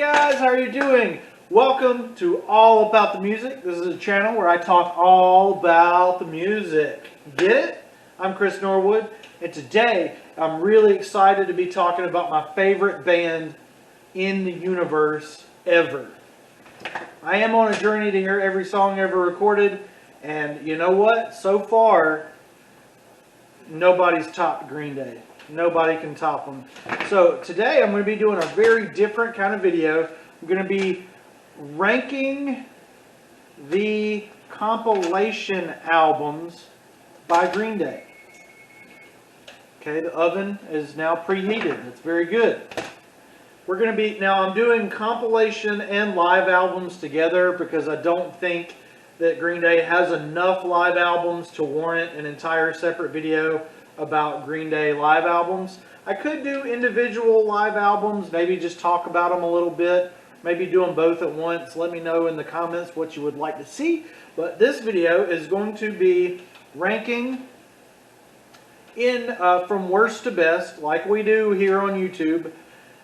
guys, how are you doing? Welcome to All About the Music. This is a channel where I talk all about the music. Get it? I'm Chris Norwood, and today I'm really excited to be talking about my favorite band in the universe ever. I am on a journey to hear every song ever recorded, and you know what? So far, nobody's topped Green Day. Nobody can top them. So today I'm going to be doing a very different kind of video. I'm going to be ranking the compilation albums by Green Day. Okay, the oven is now preheated. It's very good. We're going to be, now I'm doing compilation and live albums together because I don't think that Green Day has enough live albums to warrant an entire separate video about Green Day live albums. I could do individual live albums, maybe just talk about them a little bit, maybe do them both at once. Let me know in the comments what you would like to see. But this video is going to be ranking in from worst to best, like we do here on YouTube,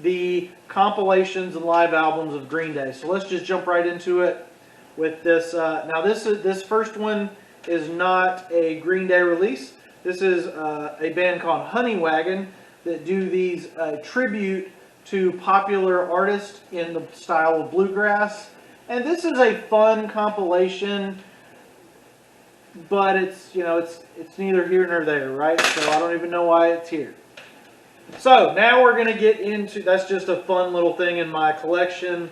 the compilations and live albums of Green Day. So let's just jump right into it with this. Now this first one is not a Green Day release. This is a band called Honey Wagon that do these tribute to popular artists in the style of bluegrass. And this is a fun compilation, but it's, you know, it's neither here nor there, right? So I don't even know why it's here. So now we're going to get into, that's just a fun little thing in my collection.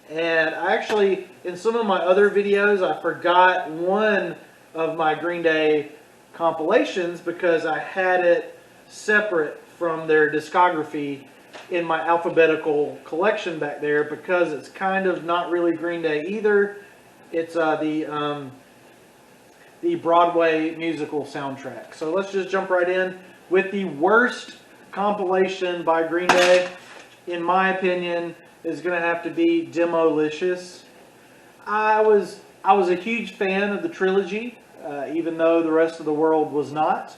And I actually, in some of my other videos, I forgot one of my Green Day compilations because I had it separate from their discography in my alphabetical collection back there, because it's kind of not really Green Day either. It's the Broadway musical soundtrack. So let's just jump right in with the worst compilation by Green Day. In my opinion, is going to have to be Demolicious. I was a huge fan of the trilogy. Even though the rest of the world was not.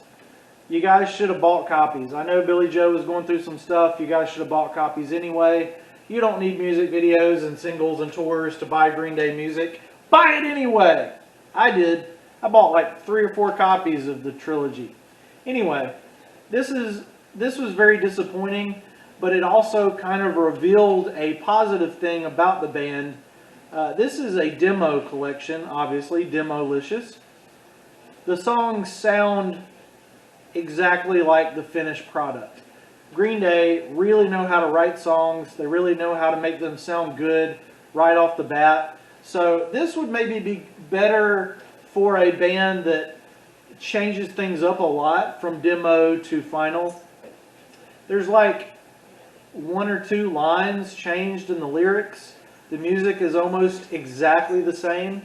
You guys should have bought copies. I know Billy Joe was going through some stuff. You guys should have bought copies anyway. You don't need music videos and singles and tours to buy Green Day music. Buy it anyway! I did. I bought like 3 or 4 copies of the trilogy. Anyway, this was very disappointing, but it also kind of revealed a positive thing about the band. This is a demo collection, obviously, Demolicious. The songs sound exactly like the finished product. Green Day really know how to write songs. They really know how to make them sound good right off the bat. So this would maybe be better for a band that changes things up a lot from demo to final. There's like 1 or 2 lines changed in the lyrics. The music is almost exactly the same,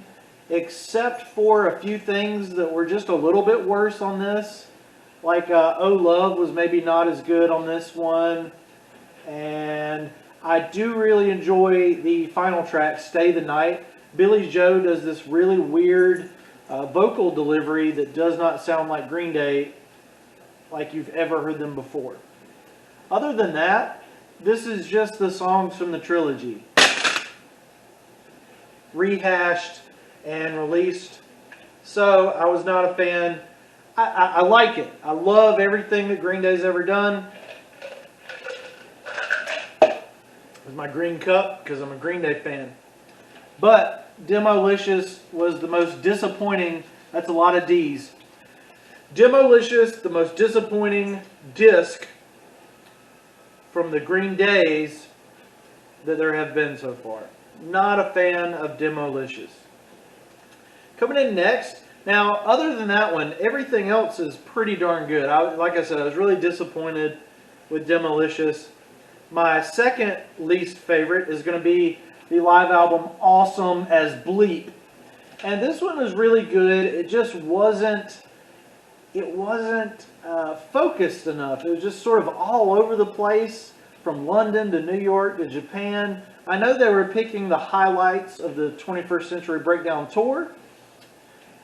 except for a few things that were just a little bit worse on this. Like Oh Love was maybe not as good on this one. And I do really enjoy the final track, Stay the Night. Billy Joe does this really weird vocal delivery that does not sound like Green Day like you've ever heard them before. Other than that, this is just the songs from the trilogy, rehashed and released. So I was not a fan. I like it. I love everything that Green Day's ever done. With my green cup, because I'm a Green Day fan. But Demolicious was the most disappointing. That's a lot of D's. Demolicious, the most disappointing disc from the Green Days that there have been so far. Not a fan of Demolicious. Coming in next, now other than that one, everything else is pretty darn good. Like I said, I was really disappointed with Demolicious. My second least favorite is going to be the live album Awesome as Bleep. And this one was really good. It just wasn't focused enough. It was just sort of all over the place, from London to New York to Japan. I know they were picking the highlights of the 21st Century Breakdown tour,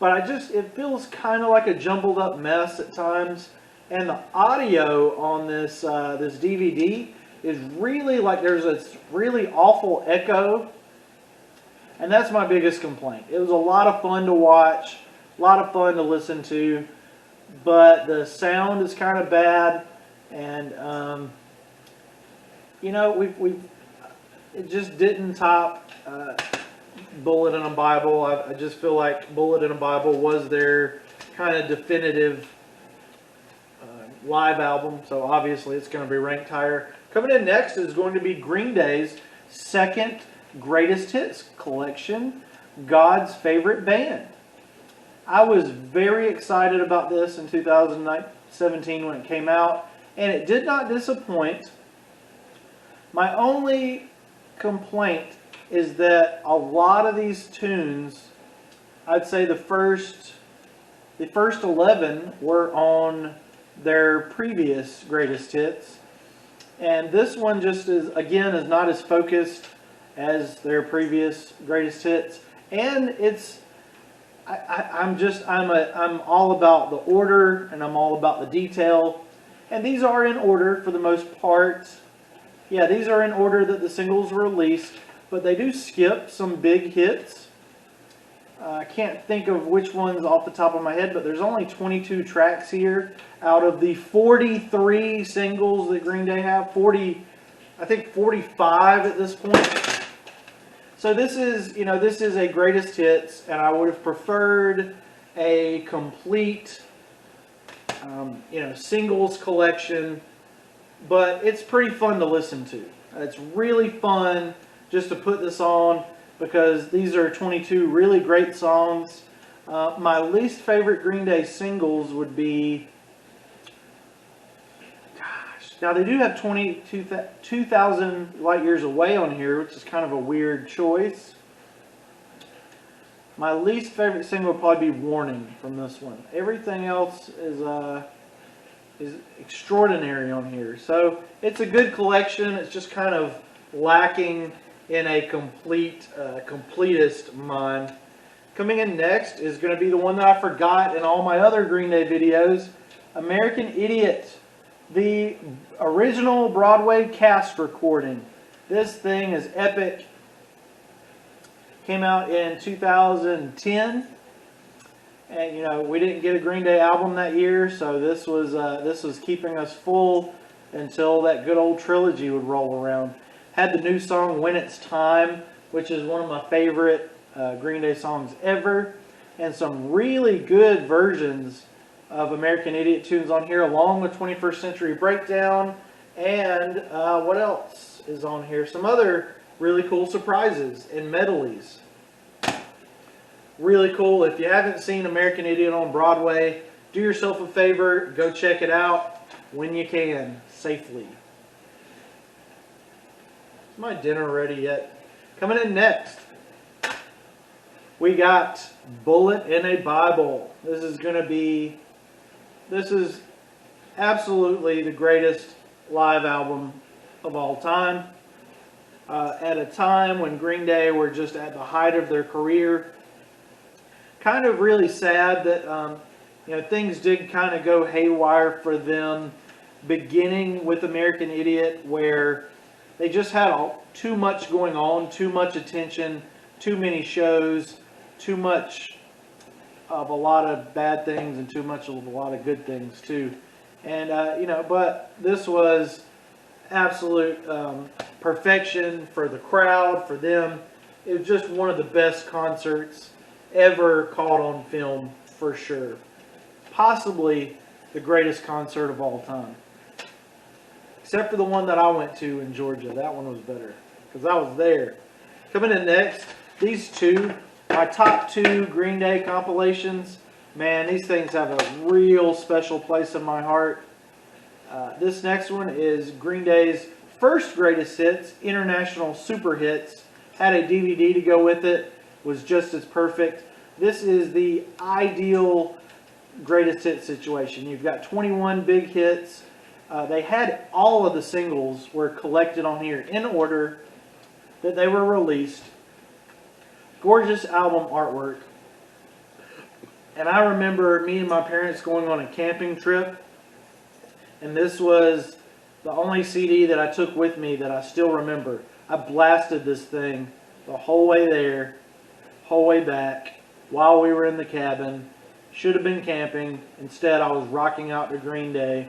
but it feels kind of like a jumbled up mess at times. And the audio on this DVD is really like there's a really awful echo. And that's my biggest complaint. It was a lot of fun to watch, a lot of fun to listen to, but the sound is kind of bad. And, you know, it just didn't top Bullet in a Bible. I just feel like Bullet in a Bible was their kind of definitive live album, so obviously it's going to be ranked higher. Coming in next is going to be Green Day's second greatest hits collection, God's Favorite Band. I was very excited about this in 2017 when it came out, and it did not disappoint. My only complaint is that a lot of these tunes, I'd say the first 11 were on their previous greatest hits, and this one just is not as focused as their previous greatest hits. And it's I'm all about the order, and I'm all about the detail, and these are in order for the most part. Yeah, these are in order that the singles were released, but they do skip some big hits. I can't think of which ones off the top of my head, but there's only 22 tracks here out of the 43 singles that Green Day have. 45 at this point. So this is a greatest hits, and I would have preferred a complete, singles collection. But it's pretty fun to listen to. It's really fun just to put this on, because these are 22 really great songs. My least favorite Green Day singles would be, now they do have 2,000 Light Years Away on here, which is kind of a weird choice. My least favorite single would probably be Warning from this one. Everything else is extraordinary on here. So it's a good collection. It's just kind of lacking in a completist mind. Coming in next is going to be the one that I forgot in all my other Green Day videos, American Idiot, the original Broadway cast recording. This thing is epic. Came out in 2010, and we didn't get a Green Day album that year, so this was keeping us full until that good old trilogy would roll around. Had the new song When It's Time, which is one of my favorite Green Day songs ever, and some really good versions of American Idiot tunes on here, along with 21st Century Breakdown, and what else is on here? Some other really cool surprises and medleys. Really cool. If you haven't seen American Idiot on Broadway, do yourself a favor, go check it out when you can, safely. Is my dinner ready yet? Coming in next, we got Bullet in a Bible. This is absolutely the greatest live album of all time. At a time when Green Day were just at the height of their career. Kind of really sad that things did kind of go haywire for them, beginning with American Idiot, where they just had too much going on, too much attention, too many shows, too much of a lot of bad things and too much of a lot of good things too. And but this was absolute perfection for the crowd, for them. It was just one of the best concerts ever caught on film, for sure. Possibly the greatest concert of all time. Except for the one that I went to in Georgia. That one was better, because I was there. Coming in next, these two, my top two Green Day compilations. Man, these things have a real special place in my heart. This next one is Green Day's first greatest hits, International Super Hits. Had a DVD to go with it. Was just as perfect. This is the ideal greatest hit situation. You've got 21 big hits. They had all of the singles were collected on here in order that they were released. Gorgeous album artwork. And I remember me and my parents going on a camping trip, and this was the only CD that I took with me that I still remember. I blasted this thing the whole way there, whole way back, while we were in the cabin. Should have been camping. Instead, I was rocking out to Green Day.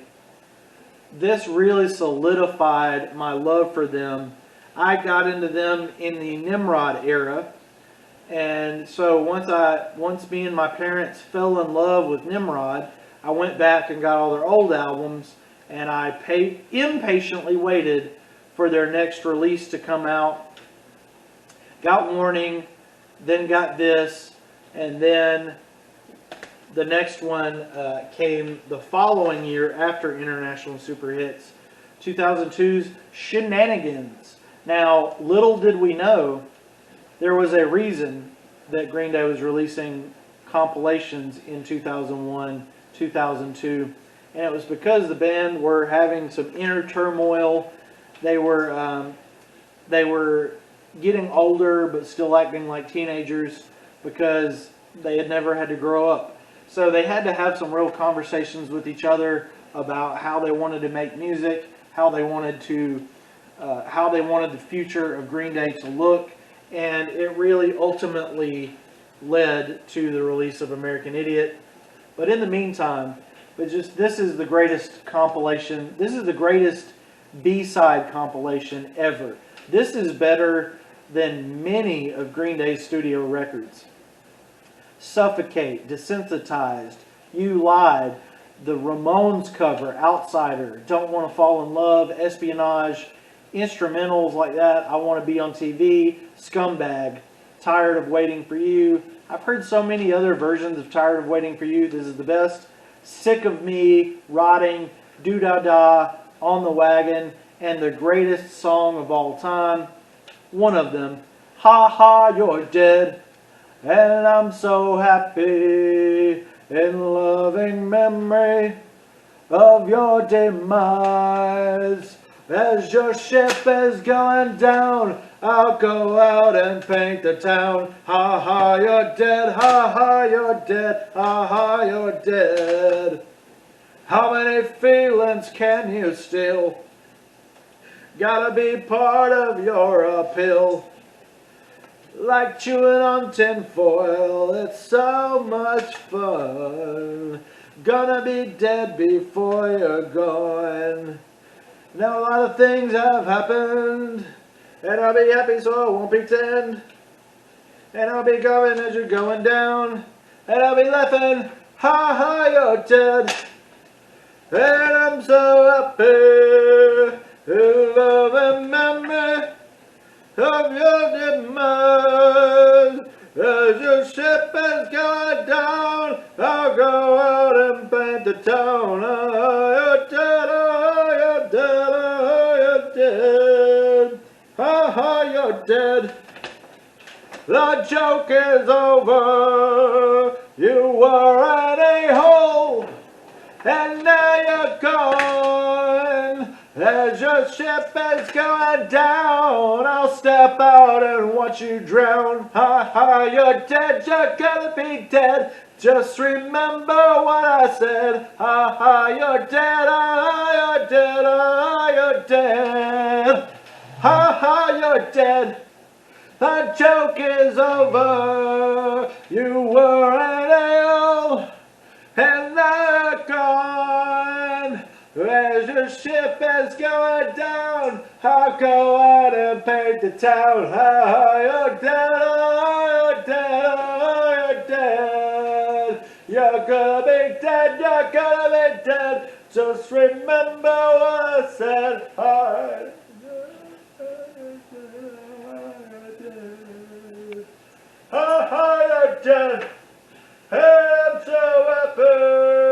This really solidified my love for them. I got into them in the Nimrod era. And so once me and my parents fell in love with Nimrod, I went back and got all their old albums, and I impatiently waited for their next release to come out. Got Warning, then got this, and then the next one came the following year after International Super Hits, 2002's Shenanigans. Now, little did we know, there was a reason that Green Day was releasing compilations in 2001, 2002, and it was because the band were having some inner turmoil. They were getting older but still acting like teenagers because they had never had to grow up. So they had to have some real conversations with each other about how they wanted to make music, how they wanted the future of Green Day to look, and it really ultimately led to the release of American Idiot. But in the meantime, this is the greatest compilation. This is the greatest B-side compilation ever. This is better than many of Green Day's studio records. Suffocate, Desensitized, You Lied, the Ramones cover, Outsider, Don't Want to Fall in Love, Espionage, instrumentals like that, I Want to Be on TV, Scumbag, Tired of Waiting for You. I've heard so many other versions of Tired of Waiting for You. This is the best. Sick of Me, Rotting, Do Da Da, On the Wagon, and the greatest song of all time, one of them, Ha Ha, You're Dead. And I'm so happy in loving memory of your demise. As your ship is going down, I'll go out and paint the town. Ha ha, you're dead, ha ha, you're dead, ha ha, you're dead. How many feelings can you steal? Gotta be part of your appeal. Like chewing on tinfoil, it's so much fun. Gonna be dead before you're gone. Now a lot of things have happened, and I'll be happy so I won't pretend. And I'll be going as you're going down, and I'll be laughing, ha ha, you're dead. And I'm so happy to love and memory of your demise. As your ship is going down, I'll go out and paint the town. Oh, you're dead, oh, you're dead, oh, you're dead. Oh, you're dead. The joke is over. You were an a-hole, and now you're gone. As your ship is going down, I'll step out and watch you drown. Ha ha, you're dead, you're gonna be dead. Just remember what I said. Ha ha, you're dead, ah, you're dead, ah, you're dead. Ha ha, you're dead. The joke is over. You were an ale, and now you're gone. As your ship is going down, I'll go out and paint the town. Oh, you're dead, oh, you're dead, oh, you're dead. You're gonna be dead, you're gonna be dead. Just remember what I said. Oh, you're dead. I'm so happy.